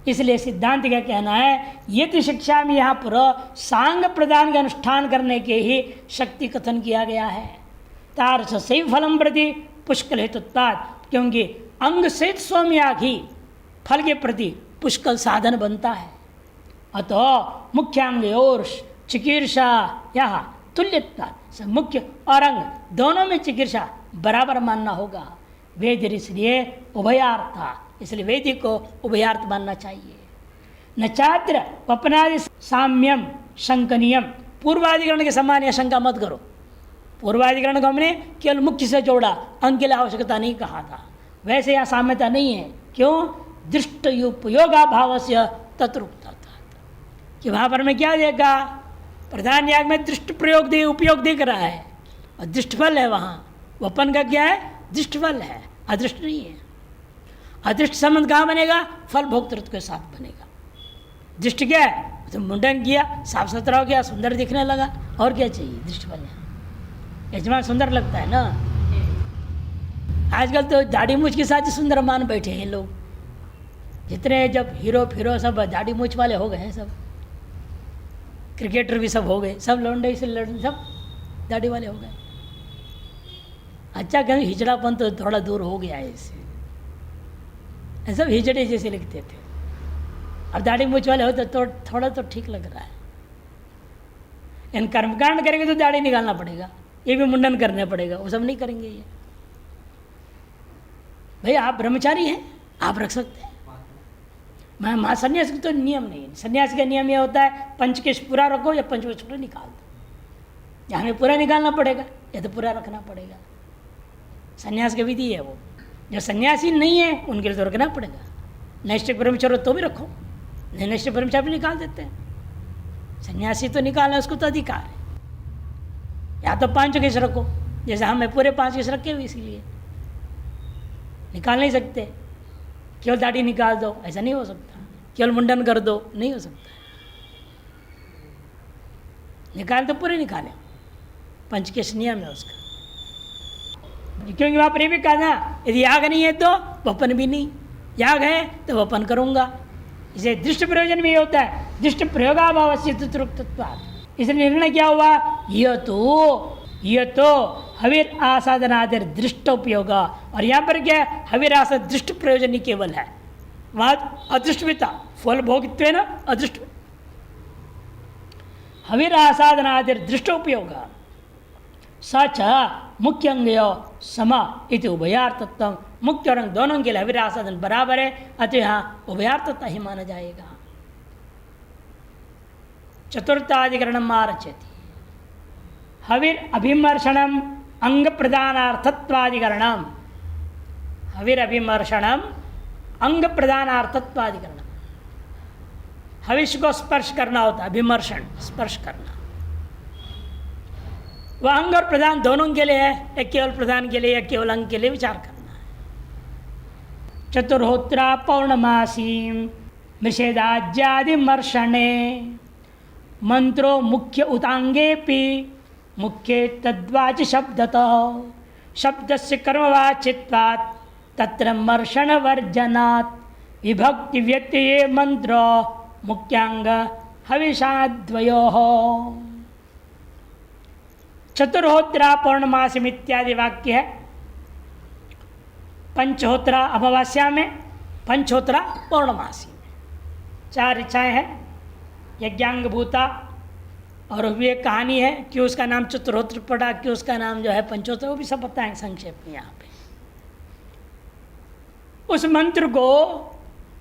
इसलिए सिद्धांत का कहना है ये शिक्षा में यहाँ पर सांग प्रदान के अनुष्ठान करने के ही शक्ति कथन किया गया है। तार सही फलम प्रति पुष्कल हेतुत्वाद, क्योंकि अंग सहित सोमयाग ही फल के प्रति पुष्कल साधन बनता है। अतः मुख्यांग और चिकीर्षा यह तुल्यता, मुख्य और अंग दोनों में चिकीर्षा बराबर मानना होगा। वेद इसलिए उभयार्थ, इसलिए वेदी को उभयार्थ मानना चाहिए। न चात्र वपनादि साम्यम शंकनीयम, पूर्वाधिकरण के समान यह शंका मत करो। पूर्वाधिकरण को हमने केवल मुख्य से जोड़ा, अंग के लिए आवश्यकता नहीं कहा था। वैसे यहाँ साम्यता नहीं है। क्यों? दृष्ट उपयोगाभाव से तत्रुक्ता, कि वहाँ पर मैं क्या देखा, प्रधान याग में दृष्ट प्रयोग दे उपयोग दिख रहा है और दृष्टफल है। वहाँ वपन का क्या है? दृष्टफल है, अदृष्ट नहीं है। अदृष्ट संबंध कहाँ बनेगा? फल भोक्तृत्व के साथ बनेगा। दृष्ट क्या है? तो मुंडन किया, साफ सुथरा हो गया, सुंदर दिखने लगा, और क्या चाहिए? दृष्टफल है। यजमान सुंदर लगता है ना। आजकल तो दाढ़ी मूछ के साथ ही सुंदर मान बैठे हैं लोग। जितने जब हीरो फिरो सब दाढ़ी मूछ वाले हो गए हैं, सब क्रिकेटर भी सब हो गए, सब लौंडे से लड़ने सब दाढ़ी वाले हो गए। अच्छा कहीं हिजड़ापन तो थोड़ा दूर हो गया है इससे, सब हिजड़े जैसे लिखते थे। अब दाढ़ी मूछ वाले हो तो थोड़ा तो ठीक लग रहा है। इन कर्मकांड करेंगे तो दाढ़ी निकालना पड़ेगा, ये भी मुंडन करना पड़ेगा, वो सब नहीं करेंगे ये। भाई आप ब्रह्मचारी हैं, आप रख सकते हैं। मैं सन्यास की तो नियम नहीं है। सन्यास का नियम यह होता है पंचकेश पूरा रखो या पंचकेश पूरा निकाल दो। या हमें पूरा निकालना पड़ेगा या तो पूरा रखना पड़ेगा। सन्यास की विधि है वो। जो सन्यासी नहीं है उनके लिए तो रखना पड़ेगा। नैष्ठिक ब्रह्मचर्य तो भी रखो, नैष्ठिक ब्रह्मचारी भी निकाल देते हैं। सन्यासी तो निकालना उसको तो अधिकार है। या तो 5 केस रखो, जैसे हमें पूरे 5 केस रखे हुए, इसीलिए निकाल नहीं सकते। केवल दाढ़ी निकाल दो ऐसा नहीं हो सकता, केवल मुंडन कर दो नहीं हो सकता। निकाल तो पूरे निकाले, पंचकेश नियम है उसका। क्योंकि वहाँ पर भी कहा ना, यदि याग नहीं है तो वपन भी नहीं, याग है तो वपन करूँगा। इसे दृष्ट प्रयोजन में ये होता है, दृष्ट प्रयोगाभाव से तृप्तत्वात्। इसलिए निर्णय क्या हुआ? यह तो हवीर आसादनादिर दृष्ट उपयोग। और यहाँ पर क्या है? हवीर आसाद दृष्ट प्रयोजन ही केवल है, वहाँ अदृष्ट भी था। फल भोगित्व न अदृष्ट, हवीर आसादनादिर दृष्ट उपयोग सच मुख्य अंग समा इति उभयार्थत्व। मुख्य और अंग दोनों के लिए हवीर आसादन बराबर है, अतः यहाँ उभयार्थता ही माना जाएगा। चतुर्थाधिकरण आरचति हवीर अभिमर्शनम अंग प्रदानार्थत्वाधिकरणम। हवीर अभिमर्शनम अंग प्रदानार्थत्वाधिकरणम। हविष को स्पर्श करना होता है, अभिमर्शन स्पर्श करना। वह अंग और प्रदान दोनों के लिए है, या केवल प्रदान के लिए या केवल अंग के लिए विचार करना है। चतुर्होत्रा पौर्णमासी निषेधाज्यादिमर्शने मंत्रो मुख्य उतांगेपि मुख्य तद्वाच शब्दतः शब्दस्य कर्मवाचित्वात् तत्र मर्षण वर्जनात् विभक्ति व्यत्यये मंत्र मुख्यांग हविषाद्वयोः। चतुर्होत्रा पौर्णमासी इत्यादि वाक्य है। पंचहोत्रा अमावास्या में, पंचहोत्रा पौर्णमासी में 4 इच्छाएं हैं। यज्ञांगभूता, और भी एक कहानी है कि उसका नाम चतुर्होत्र पड़ा, कि उसका नाम जो है पंचहोत्र, वो भी सब बताएं संक्षेप में यहाँ पे। उस मंत्र को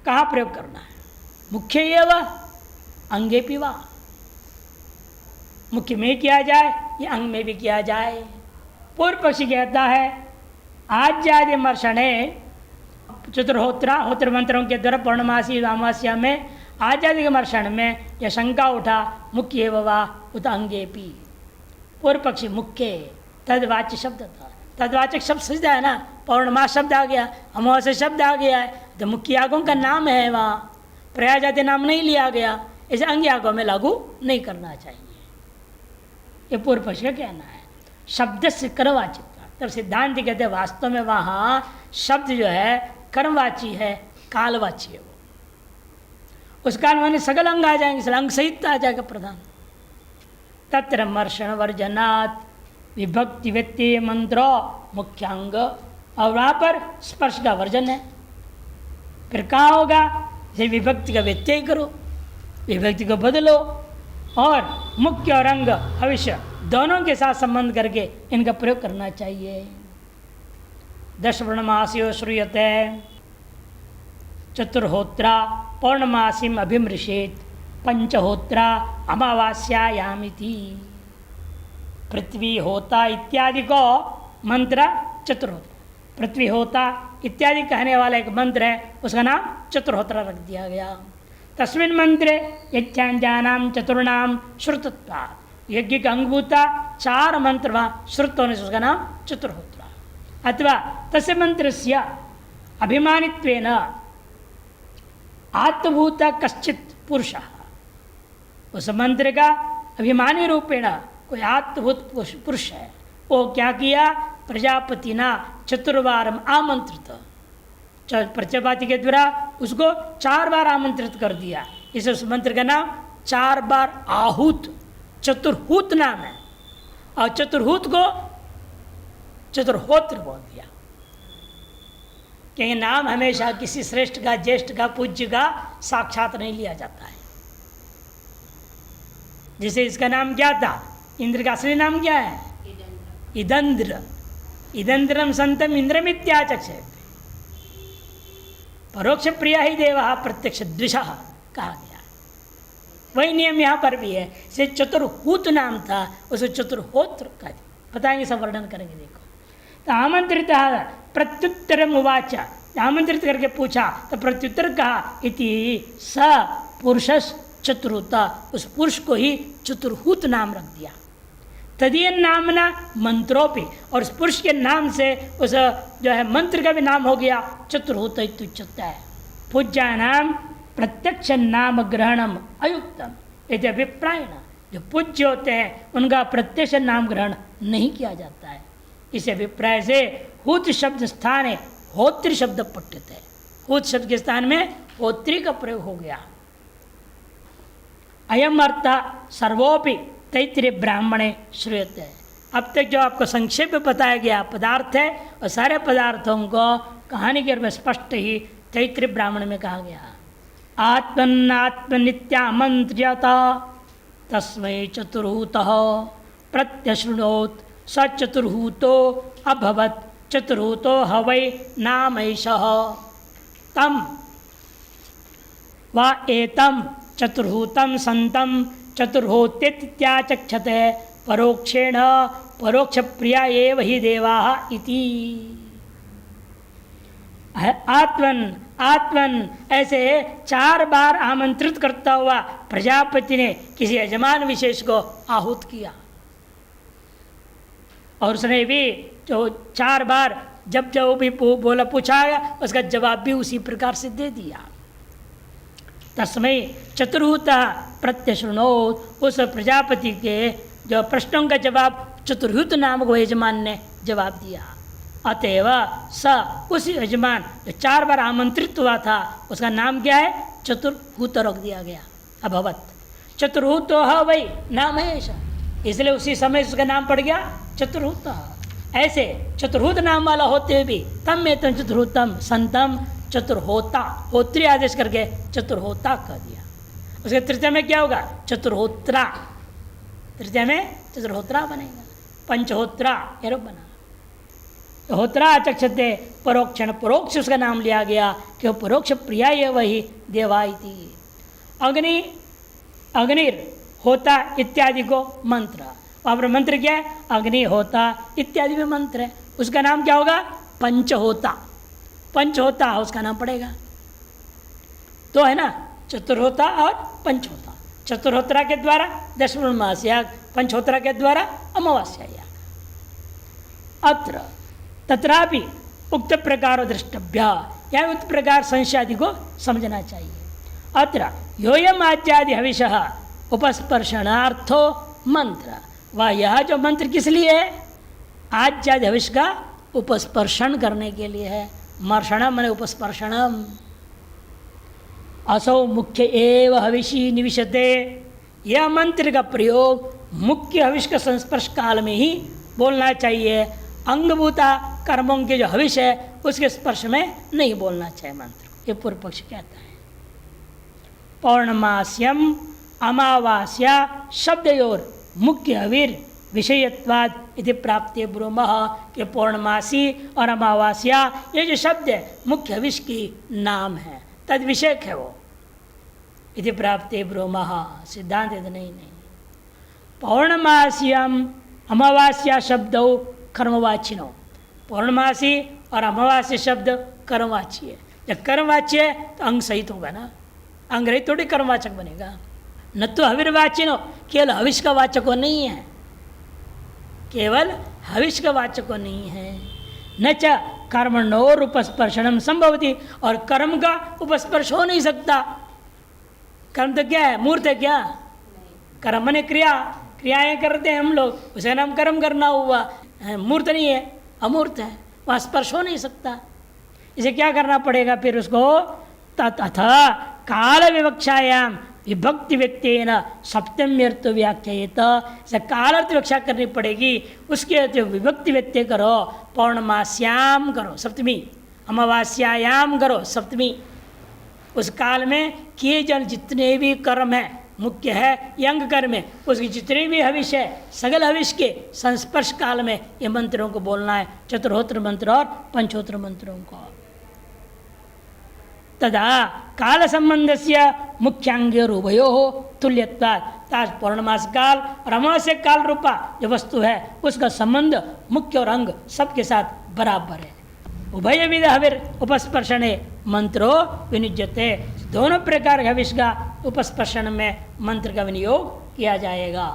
कहाँ प्रयोग करना है? मुख्य एव अंगे पिवा, मुख्य में किया जाए या अंग में भी किया जाए। पूर्व पक्षी कहता है आज्यादि मर्षणे चतुर्होत्रा होत्र मंत्रों के द्वारा पौर्णमासी अमावस्या में आज्यादि के मर्षण में यह शंका उठा मुख्य एव वा उत अंगेपि। पूर्व पक्षी मुख्य तदवाच्य शब्द था, तदवाचक शब्द सजदा है ना, पौर्णमास शब्द आ गया, अमावस्या शब्द आ गया है, तो मुख्य यागों का नाम है, वहाँ प्रयाजाति नाम नहीं लिया गया, इसे अंग यागों में लागू नहीं करना चाहिए। ये पूर्व पक्ष का कहना है। शब्द से कर्मवाची। तब सिद्धांत कहते हैं वास्तव में वहाँ शब्द जो है कर्मवाची है, कालवाची है। वो उस काल में सगल अंग आ जाएंगे, इसलिए अंग सहित आ जाएगा प्रधान। तत्र मर्षण वर्जनात् विभक्ति व्यक्ति मंत्र मुख्यांग, और वहाँ पर स्पर्श का वर्जन है। फिर कहाँ होगा, जैसे विभक्ति का व्यत्यय करो, विभक्ति को बदलो, और मुख्य और अंग भविष्य दोनों के साथ संबंध करके इनका प्रयोग करना चाहिए। दशवर्णमासीयो श्रूयते चतुर्होत्रा पौर्णमासीम अभिमृषेत पंचहोत्रा अमावास्यायामिति। पृथ्वी होता इत्यादि को मंत्र चतुर्होत्रा, पृथ्वी होता इत्यादि कहने वाला एक मंत्र है, उसका नाम चतुर्होत्रा रख दिया गया। तस्मिन् मंत्रे यज्ञानाम चतुर्णाम श्रुतत्वात्, यज्ञ का अंगभूता चार मंत्र वहाँ श्रुत होने से उसका नाम चतुर्होत्रा। अथवा तस्य मंत्रस्य अभिमानित्वेन आत्मभूत कश्चित् पुरुषः, उस मंत्र का अभिमानी रूपेण कोई आत्मभूत पुरुष है, वो क्या किया, प्रजापति ना चतुर्वारम आमंत्रित, प्रजापति के द्वारा उसको 4 बार आमंत्रित कर दिया। इस उस मंत्र का नाम 4 बार आहूत, चतुर्हूत नाम है, और चतुर्हूत को चतुर्होत्र बोल दिया। क्योंकि नाम हमेशा किसी श्रेष्ठ का, ज्येष्ठ का, पूज्य का साक्षात नहीं लिया जाता है। जैसे इसका नाम क्या था, इंद्र का असली नाम क्या है, इदंद्र। इदंद्रम संतम इंद्रमित्याचक्षते, परोक्ष प्रिया ही देव प्रत्यक्ष द्विषा कहा गया। वही नियम यहाँ पर भी है। से चतुर्हूत नाम था, उसे चतुर्होत्र का बताएंगे, सब वर्णन करेंगे। देखो, तो आमंत्रित प्रत्युत्तर उवाच, आमंत्रित करके पूछा तो प्रत्युत्तर कहा, इति स पुरुष चतुर्हूता, उस पुरुष को ही चतुर्हूत नाम रख दिया। तदीय नामना मंत्रोपि, और उस पुरुष के नाम से उस जो है मंत्र का भी नाम हो गया चतुर्हूत इत्युच्यते है। पूज्या नाम प्रत्यक्ष नाम ग्रहणम अयुक्तम, यदि अभिप्रायण, जो पूज्य होते हैं उनका प्रत्यक्ष नाम ग्रहण नहीं किया जाता है। इस अभिप्राय से हूत शब्द स्थान है होत्री शब्द पठ्यते है, हूत शब्द के स्थान में होत्री का प्रयोग हो गया। अयम अर्थ सर्वोपि तैत्तिरीय ब्राह्मणे श्रूयते है। अब तक जो आपको संक्षेप में बताया गया पदार्थ है, और सारे पदार्थों को कहानी के रूप में स्पष्ट ही तैत्तिरीय ब्राह्मण में कहा गया। आत्मनित्यामंत्र्यत तस्मै चतुर्हूतः प्रत्यशृणोत् स चतुर्हूतो अभवत् चतुर्हूतो हवै नामैषः तम वा एतम चतुर्हूतम संतम चतुर्होत्यत्याचक्षते परोक्षेण परोक्ष प्रिया एव हि देवाः इति। आत्मन आत्मन ऐसे 4 बार आमंत्रित करता हुआ प्रजापति ने किसी यजमान विशेष को आहूत किया, और उसने भी जो 4 बार जब जो भी बोला पूछा उसका जवाब भी उसी प्रकार से दे दिया। तस्मै चतुर्हूत प्रत्यशृणोत्, उस प्रजापति के जो प्रश्नों का जवाब चतुर्हूत नामक यजमान ने जवाब दिया। अतएव स उस यजमान जो 4 बार आमंत्रित हुआ था उसका नाम क्या है, चतुर्हूत रख दिया गया। अभवत चतुर्हूत वही नाम है ऐसा, इसलिए उसी समय उसका नाम पड़ गया चतुर्हूत। ऐसे चतुर्हूत नाम वाला होते हुए भी तम में तुम चतुर्हूतम संतम चतुर्होता, होत्री आदेश करके चतुर्होता कह दिया। उसके तृतीय में क्या होगा, चतुर्होत्रा, तृतीय में चतुर्होत्रा बनेगा। पंचहोत्रा ये रूप बना। होत्रा चक्षते परोक्षण, परोक्ष उसका नाम लिया गया कि वो परोक्ष प्रिया ये वही देवाई थी। अग्नि अग्निर होता इत्यादि को मंत्र, वहाँ पर मंत्र क्या है, अग्नि होता इत्यादि में मंत्र है, उसका नाम क्या होगा, पंचहोता। पंचहोता उसका नाम पड़ेगा। तो है ना, चतुर्होता और पंचहोता। चतुर्होत्रा के द्वारा दशपूर्णमास याग, पंचहोत्रा के द्वारा अमावास्या याग। अत्र तत्रापि उक्त प्रकार द्रष्टव्य, या उक्त प्रकार संशयादि को समझना चाहिए। अत्र योयम आचार्य हविषः उपस्पर्शनार्थो मंत्र, वह यह जो मंत्र किस लिए है, आज्यादि हविष का उपस्पर्शन करने के लिए है। मर्षणम मैंने उपस्पर्शनम। असौ मुख्य एव हविषी निविशते, यह मंत्र का प्रयोग मुख्य हविष का संस्पर्श काल में ही बोलना चाहिए। अंगभूता कर्मों के जो हविष है उसके स्पर्श में नहीं बोलना चाहिए मंत्र को, ये पूर्व पक्ष कहता है। पौर्णमास्यम अमावास्या शब्दयोर मुख्य हविर विषयत्वाद इति प्राप्ति ब्रूमः के पौर्णमासी और अमावास्या ये जो शब्द है मुख्य हविष की नाम है, तद विषयक है वो। इति प्राप्ति ब्रूमः सिद्धांत नहीं पौर्णमास्यम अमावास्या शब्द कर्मवाचिनो, पौर्णमासी और अमावास्या शब्द कर्मवाची है। जब कर्मवाची है तो अंग सहित होगा ना, अंग रहित थोड़ी कर्मवाचक बनेगा। न तो हविर्वाचिनो केवल हविष का वाचक नहीं है, केवल हविष का वाचक नहीं है। न च कर्मणोर उपस्पर्शनम संभवती, और कर्म का उपस्पर्श हो नहीं सकता। कर्म तो क्या है, मूर्त है क्या? कर्म ने क्रिया, क्रियाएं करते हैं हम लोग, उसे नाम कर्म करना हुआ। मूर्त नहीं है, अमूर्त है, वहाँ स्पर्श हो नहीं सकता। इसे क्या करना पड़ेगा फिर उसको? तथा काल विवक्षायाम विभक्ति व्यक्तेन सप्तम्यर्थ व्याख्यायेत, इसे कालार्थ व्याख्या करनी पड़ेगी। उसके जो विभक्ति व्यक्ति करो, पौर्णमास्याम करो सप्तमी, अमावास्यायाम करो सप्तमी। उस काल में किए जन जितने भी कर्म हैं, मुख्य है यंग कर्म है, उसकी जितने भी हविष है, सगल हविष के संस्पर्श काल में ये मंत्रों को बोलना है, चतुर्होत्र मंत्र और पंचोत्र मंत्रों को। तदा काल संबंध से मुख्यांग उभयो हो तुल्यत्वात्, पौर्णमास काल और अमावस्या काल रूपा जो वस्तु है उसका संबंध मुख्य और अंग सबके साथ बराबर है। उभय विध हविर उपस्पर्शने मंत्रो विनिज्यते, दोनों प्रकार के हविष का उपस्पर्शन में मंत्र का विनियोग किया जाएगा।